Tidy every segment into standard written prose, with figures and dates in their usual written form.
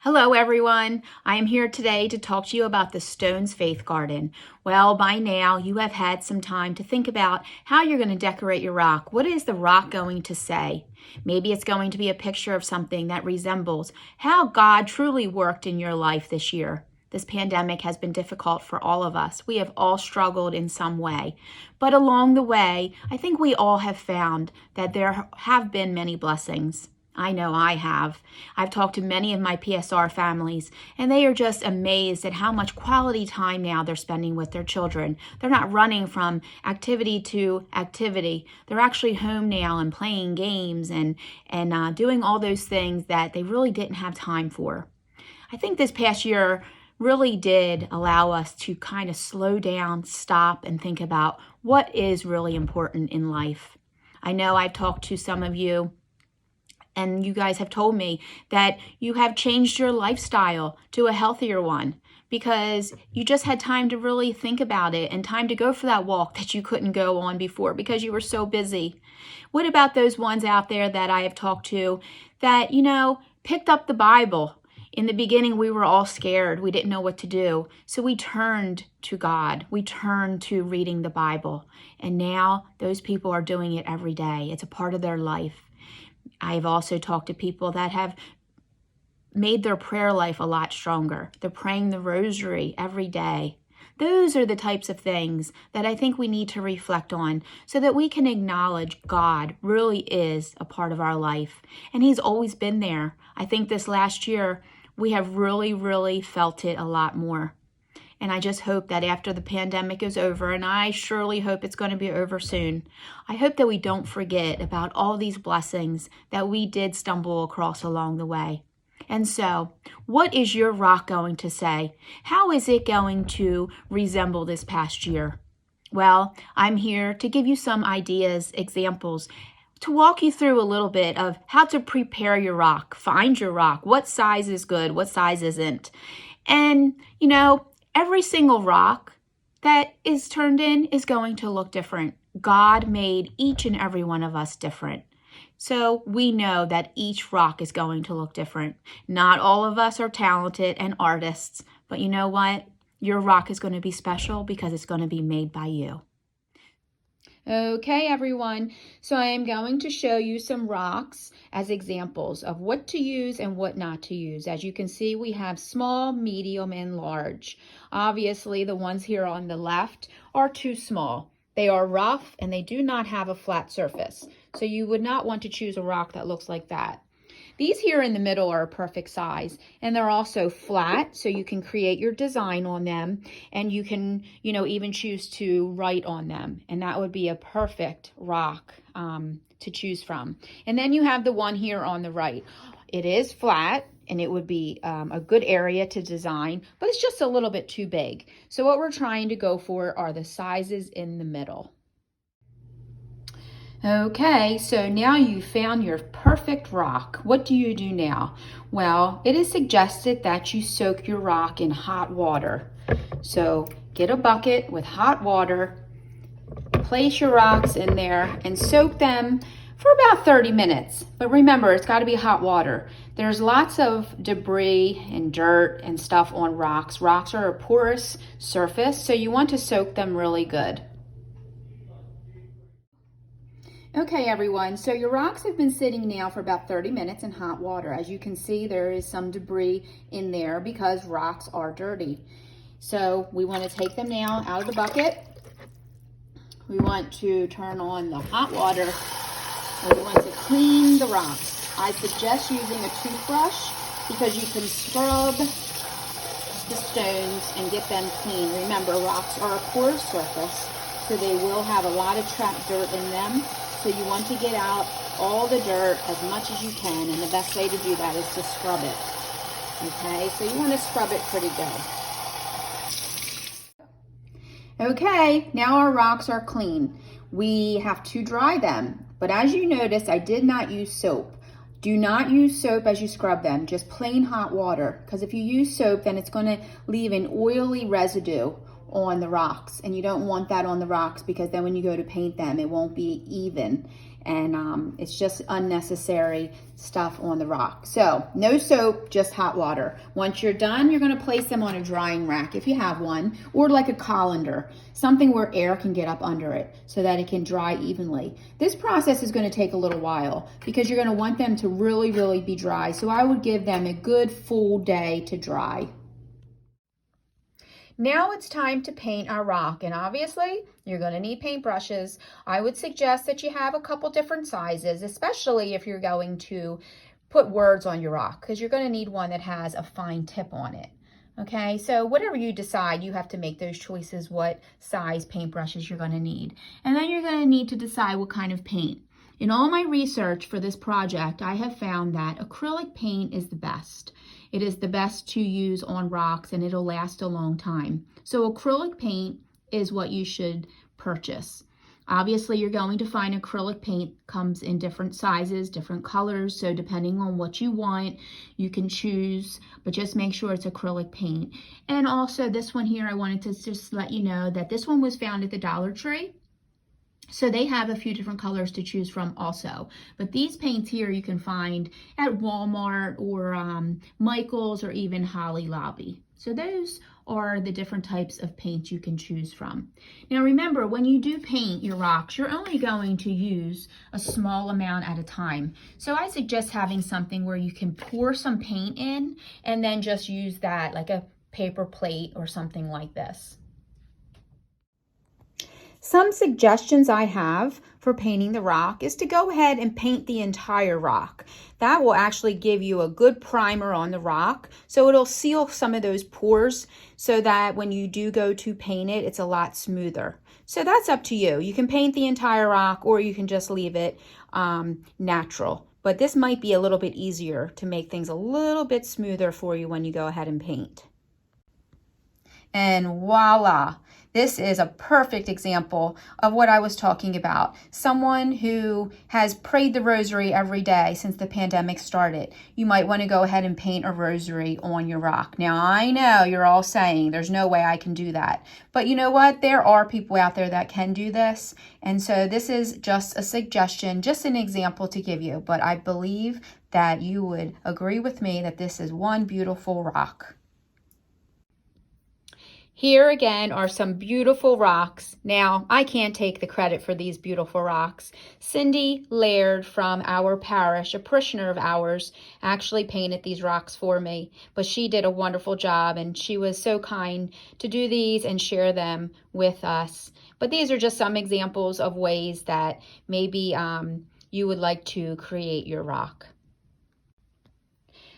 Hello everyone, I am here today to talk to you about the Stones Faith Garden. Well, by now you have had some time to think about how you're going to decorate your rock. What is the rock going to say? Maybe it's going to be a picture of something that resembles how God truly worked in your life this year. This pandemic has been difficult for all of us. We have all struggled in some way. But along the way, I think we all have found that there have been many blessings. I know I have. I've talked to many of my PSR families, and they are just amazed at how much quality time now they're spending with their children. They're not running from activity to activity. They're actually home now and playing games and doing all those things that they really didn't have time for. I think this past year really did allow us to kind of slow down, stop, and think about what is really important in life. I know I've talked to some of you, and you guys have told me that you have changed your lifestyle to a healthier one because you just had time to really think about it and time to go for that walk that you couldn't go on before because you were so busy. What about those ones out there that I have talked to that, picked up the Bible? In the beginning, we were all scared. We didn't know what to do. So we turned to God. We turned to reading the Bible. And now those people are doing it every day. It's a part of their life. I've also talked to people that have made their prayer life a lot stronger. They're praying the rosary every day. Those are the types of things that I think we need to reflect on so that we can acknowledge God really is a part of our life. And He's always been there. I think this last year, we have really felt it a lot more. And I just hope that after the pandemic is over, and I surely hope it's going to be over soon, I hope that we don't forget about all these blessings that we did stumble across along the way. And so, what is your rock going to say? How is it going to resemble this past year? Well, I'm here to give you some ideas, examples, to walk you through a little bit of how to prepare your rock, find your rock, what size is good, what size isn't. And, every single rock that is turned in is going to look different. God made each and every one of us different. So we know that each rock is going to look different. Not all of us are talented and artists, but you know what? Your rock is going to be special because it's going to be made by you. Okay, everyone, so I am going to show you some rocks as examples of what to use and what not to use. As you can see, we have small, medium, and large. Obviously, the ones here on the left are too small. They are rough and they do not have a flat surface. So you would not want to choose a rock that looks like that. These here in the middle are a perfect size, and they're also flat, so you can create your design on them, and you can, even choose to write on them, and that would be a perfect rock to choose from. And then you have the one here on the right. It is flat, and it would be a good area to design, but it's just a little bit too big. So what we're trying to go for are the sizes in the middle. Okay, so now you've found your perfect rock. What do you do now? Well, it is suggested that you soak your rock in hot water. So get a bucket with hot water, place your rocks in there, and soak them for about 30 minutes. But remember, it's got to be hot water. There's lots of debris and dirt and stuff on rocks. Rocks are a porous surface, so you want to soak them really good. Okay, everyone, so your rocks have been sitting now for about 30 minutes in hot water. As you can see, there is some debris in there because rocks are dirty. So we want to take them now out of the bucket. We want to turn on the hot water. And we want to clean the rocks. I suggest using a toothbrush because you can scrub the stones and get them clean. Remember, rocks are a porous surface, so they will have a lot of trapped dirt in them. So you want to get out all the dirt as much as you can, and the best way to do that is to scrub it. Okay, so you want to scrub it pretty good. Okay, now our rocks are clean. We have to dry them, but as you notice, I did not use soap. Do not use soap as you scrub them, just plain hot water, because if you use soap, then it's going to leave an oily residue on the rocks, and you don't want that on the rocks because then when you go to paint them, it won't be even. and it's just unnecessary stuff on the rock. So no soap, just hot water. Once you're done, you're going to place them on a drying rack if you have one, or like a colander, something where air can get up under it so that it can dry evenly. This process is going to take a little while because you're going to want them to really be dry. So I would give them a good full day to dry. Now it's time to paint our rock, and obviously you're going to need paintbrushes. I would suggest that you have a couple different sizes, especially if you're going to put words on your rock, because you're going to need one that has a fine tip on it. Okay, so whatever you decide, you have to make those choices what size paintbrushes you're going to need. And then you're going to need to decide what kind of paint. In all my research for this project, I have found that acrylic paint is the best. It is the best to use on rocks and it'll last a long time. So acrylic paint is what you should purchase. Obviously, you're going to find acrylic paint comes in different sizes, different colors. So depending on what you want, you can choose, but just make sure it's acrylic paint. And also this one here, I wanted to just let you know that this one was found at the Dollar Tree. So they have a few different colors to choose from also. But these paints here you can find at Walmart or Michael's or even Hobby Lobby. So those are the different types of paints you can choose from. Now remember, when you do paint your rocks, you're only going to use a small amount at a time. So I suggest having something where you can pour some paint in and then just use that like a paper plate or something like this. Some suggestions I have for painting the rock is to go ahead and paint the entire rock. That will actually give you a good primer on the rock, so it'll seal some of those pores so that when you do go to paint it, it's a lot smoother. So that's up to you. You can paint the entire rock or you can just leave it natural. But this might be a little bit easier to make things a little bit smoother for you when you go ahead and paint. And voila! This is a perfect example of what I was talking about. Someone who has prayed the rosary every day since the pandemic started. You might want to go ahead and paint a rosary on your rock. Now, I know you're all saying there's no way I can do that. But you know what? There are people out there that can do this. And so this is just a suggestion, just an example to give you. But I believe that you would agree with me that this is one beautiful rock. Here again are some beautiful rocks. Now, I can't take the credit for these beautiful rocks. Cindy Laird from our parish, a parishioner of ours, actually painted these rocks for me. But she did a wonderful job and she was so kind to do these and share them with us. But these are just some examples of ways that maybe you would like to create your rock.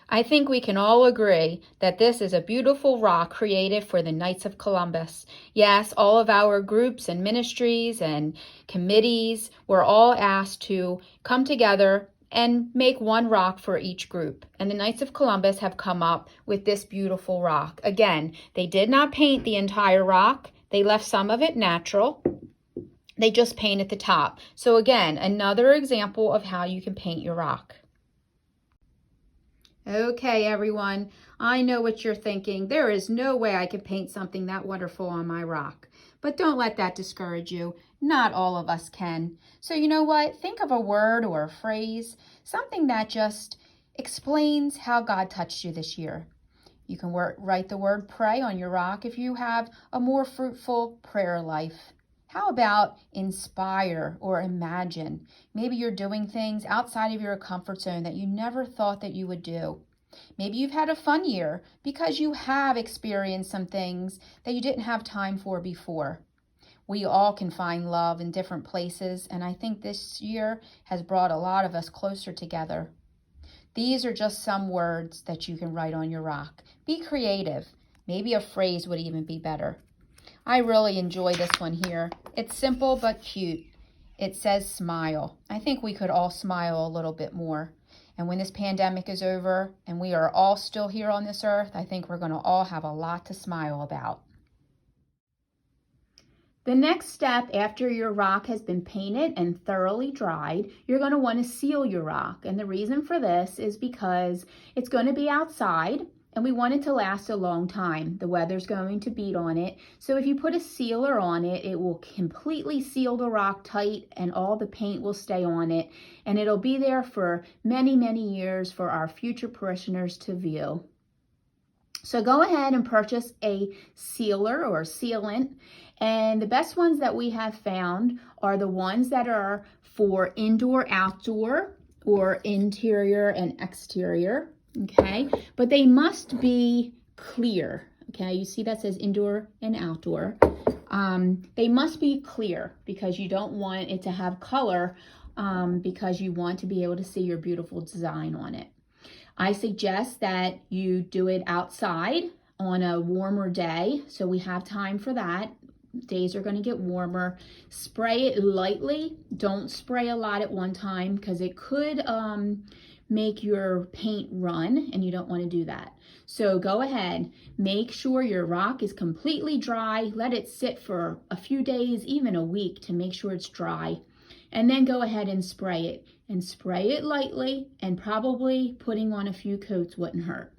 I think we can all agree that this is a beautiful rock created for the Knights of Columbus. Yes, all of our groups and ministries and committees were all asked to come together and make one rock for each group. And the Knights of Columbus have come up with this beautiful rock. Again, they did not paint the entire rock. They left some of it natural. They just painted the top. So again, another example of how you can paint your rock. Okay, everyone, I know what you're thinking. There is no way I can paint something that wonderful on my rock. But don't let that discourage you. Not all of us can. So you know what? Think of a word or a phrase, something that just explains how God touched you this year. You can write the word pray on your rock if you have a more fruitful prayer life. How about inspire or imagine? Maybe you're doing things outside of your comfort zone that you never thought that you would do. Maybe you've had a fun year because you have experienced some things that you didn't have time for before. We all can find love in different places, and I think this year has brought a lot of us closer together. These are just some words that you can write on your rock. Be creative. Maybe a phrase would even be better. I really enjoy this one here. It's simple but cute. It says smile. I think we could all smile a little bit more. And when this pandemic is over and we are all still here on this earth, I think we're going to all have a lot to smile about. The next step after your rock has been painted and thoroughly dried, you're going to want to seal your rock. And the reason for this is because it's going to be outside. and we want it to last a long time. The weather's going to beat on it. So if you put a sealer on it, it will completely seal the rock tight and all the paint will stay on it. And it'll be there for many, many years for our future parishioners to view. So go ahead and purchase a sealer or sealant. And the best ones that we have found are the ones that are for indoor, outdoor, or interior and exterior. Okay, but they must be clear. Okay, you see that says indoor and outdoor. They must be clear because you don't want it to have color because you want to be able to see your beautiful design on it. I suggest that you do it outside on a warmer day, so we have time for that. Days are going to get warmer. Spray it lightly. Don't spray a lot at one time because it could make your paint run, and you don't want to do that. So go ahead, make sure your rock is completely dry. Let it sit for a few days, even a week, to make sure it's dry. And then go ahead and spray it. And spray it lightly, and probably putting on a few coats wouldn't hurt.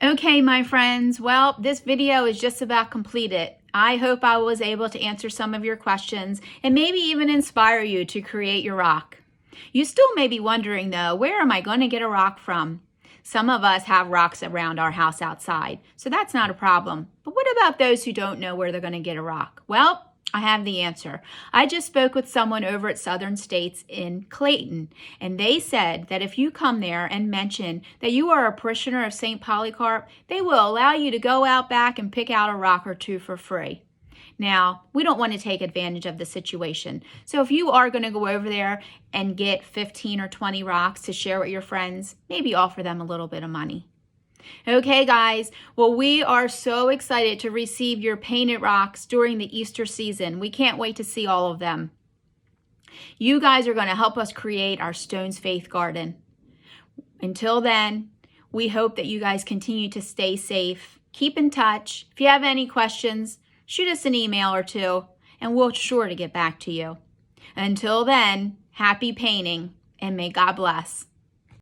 Okay, my friends, well, this video is just about completed. I hope I was able to answer some of your questions and maybe even inspire you to create your rock. You still may be wondering though, where am I going to get a rock from? Some of us have rocks around our house outside, so that's not a problem. But what about those who don't know where they're going to get a rock? Well, I have the answer. I just spoke with someone over at Southern States in Clayton, and they said that if you come there and mention that you are a parishioner of St. Polycarp, they will allow you to go out back and pick out a rock or two for free. Now, we don't want to take advantage of the situation. So if you are going to go over there and get 15 or 20 rocks to share with your friends, maybe offer them a little bit of money. Okay, guys, well, we are so excited to receive your painted rocks during the Easter season. We can't wait to see all of them. You guys are going to help us create our Stones Faith Garden. Until then, we hope that you guys continue to stay safe. Keep in touch. If you have any questions, shoot us an email or two, and we'll sure to get back to you. Until then, happy painting, and may God bless.